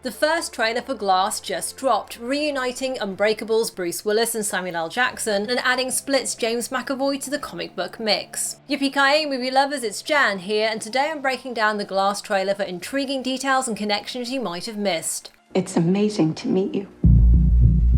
The first trailer for Glass just dropped, reuniting Unbreakable's Bruce Willis and Samuel L. Jackson and adding Split's James McAvoy to the comic book mix. Yippee-ki-yay movie lovers, it's Jan here, and today I'm breaking down the Glass trailer for intriguing details and connections you might have missed. It's amazing to meet you.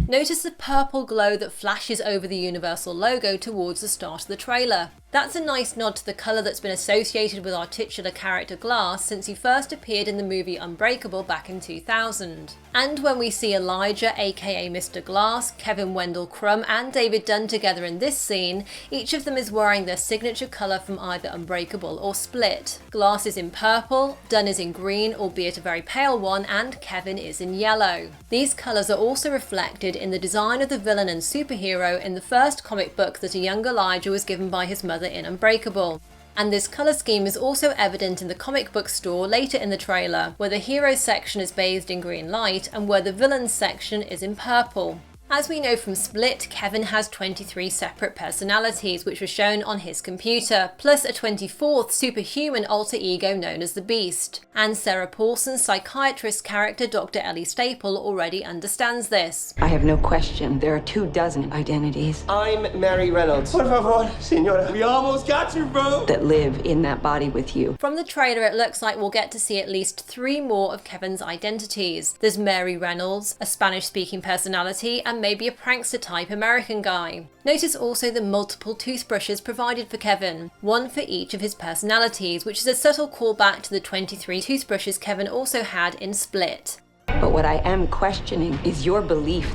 Notice the purple glow that flashes over the Universal logo towards the start of the trailer. That's a nice nod to the colour that's been associated with our titular character Glass since he first appeared in the movie Unbreakable back in 2000. And when we see Elijah aka Mr. Glass, Kevin Wendell Crumb and David Dunn together in this scene, each of them is wearing their signature colour from either Unbreakable or Split. Glass is in purple, Dunn is in green, albeit a very pale one, and Kevin is in yellow. These colours are also reflected in the design of the villain and superhero in the first comic book that a young Elijah was given by his mother in Unbreakable. And this colour scheme is also evident in the comic book store later in the trailer, where the hero section is bathed in green light and where the villains section is in purple. As we know from Split, Kevin has 23 separate personalities, which were shown on his computer, plus a 24th superhuman alter ego known as the Beast. And Sarah Paulson's psychiatrist character Dr. Ellie Staple already understands this. I have no question there are 24 identities I'm Mary Reynolds. Por favor, señora. We almost got you, bro. that live in that body with you. From the trailer, it looks like we'll get to see at least 3 more of Kevin's identities. There's Mary Reynolds, a Spanish-speaking personality, and maybe a prankster-type American guy. Notice also the multiple toothbrushes provided for Kevin, one for each of his personalities, which is a subtle callback to the 23 toothbrushes Kevin also had in Split. But what I am questioning is your belief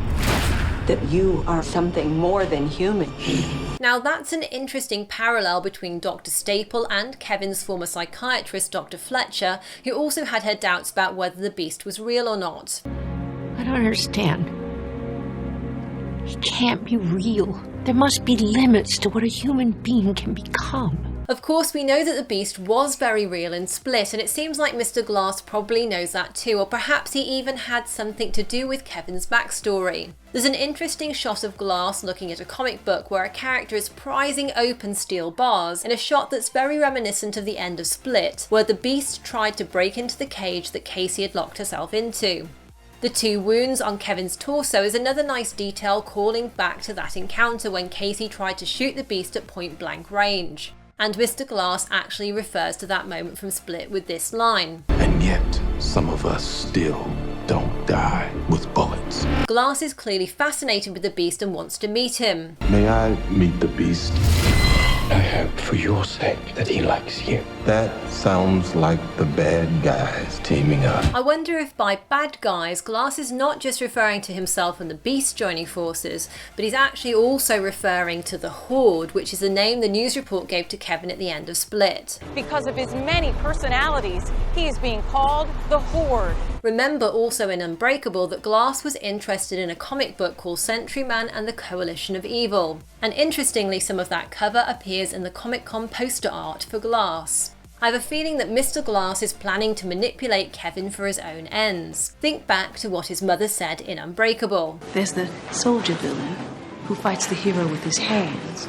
that you are something more than human. Now that's an interesting parallel between Dr. Staple and Kevin's former psychiatrist Dr. Fletcher, who also had her doubts about whether the Beast was real or not. I don't understand. He can't be real. There must be limits to what a human being can become. Of course, we know that the Beast was very real in Split, and it seems like Mr. Glass probably knows that too, or perhaps he even had something to do with Kevin's backstory. There's an interesting shot of Glass looking at a comic book where a character is prizing open steel bars, in a shot that's very reminiscent of the end of Split, where the Beast tried to break into the cage that Casey had locked herself into. The 2 wounds on Kevin's torso is another nice detail calling back to that encounter when Casey tried to shoot the Beast at point blank range. And Mr. Glass actually refers to that moment from Split with this line. And yet, some of us still don't die with bullets. Glass is clearly fascinated with the Beast and wants to meet him. May I meet the Beast? I hope for your sake that he likes you. That sounds like the bad guys teaming up. I wonder if by bad guys, Glass is not just referring to himself and the Beast joining forces, but he's actually also referring to the Horde, which is the name the news report gave to Kevin at the end of Split. Because of his many personalities, he is being called the Horde. Remember also in Unbreakable that Glass was interested in a comic book called Sentryman and the Coalition of Evil. And interestingly, some of that cover appears in the Comic-Con poster art for Glass. I have a feeling that Mr. Glass is planning to manipulate Kevin for his own ends. Think back to what his mother said in Unbreakable. There's the soldier villain who fights the hero with his hands.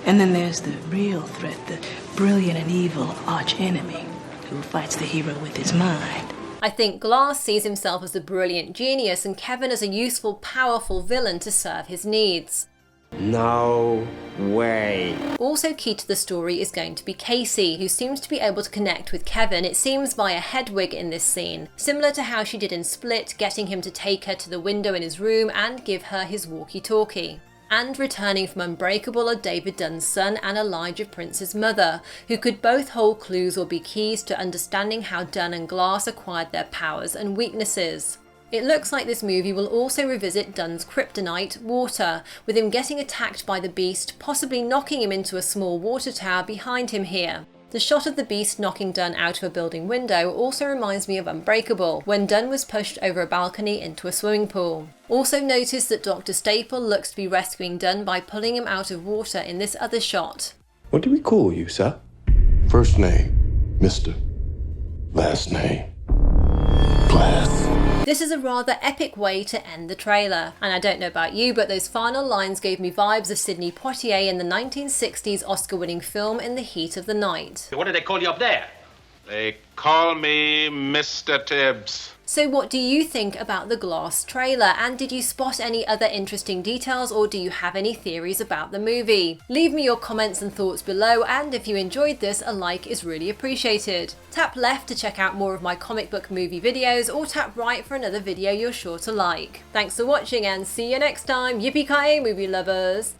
And then there's the real threat, the brilliant and evil arch-enemy who fights the hero with his mind. I think Glass sees himself as a brilliant genius and Kevin as a useful, powerful villain to serve his needs. No way. Also key to the story is going to be Casey, who seems to be able to connect with Kevin, it seems via Hedwig in this scene, similar to how she did in Split, getting him to take her to the window in his room and give her his walkie-talkie. And returning from Unbreakable are David Dunn's son and Elijah Prince's mother, who could both hold clues or be keys to understanding how Dunn and Glass acquired their powers and weaknesses. It looks like this movie will also revisit Dunn's kryptonite, water, with him getting attacked by the Beast, possibly knocking him into a small water tower behind him here. The shot of the Beast knocking Dunn out of a building window also reminds me of Unbreakable, when Dunn was pushed over a balcony into a swimming pool. Also notice that Dr. Staple looks to be rescuing Dunn by pulling him out of water in this other shot. What do we call you, sir? First name, Mr. Last name, Glass. This is a rather epic way to end the trailer, and I don't know about you, but those final lines gave me vibes of Sidney Poitier in the 1960s Oscar-winning film In the Heat of the Night. What do they call you up there? They call me Mr. Tibbs. So what do you think about the Glass trailer, and did you spot any other interesting details, or do you have any theories about the movie? Leave me your comments and thoughts below, and if you enjoyed this, a like is really appreciated. Tap left to check out more of my comic book movie videos, or tap right for another video you're sure to like. Thanks for watching and see you next time, yippee-ki-yay movie lovers!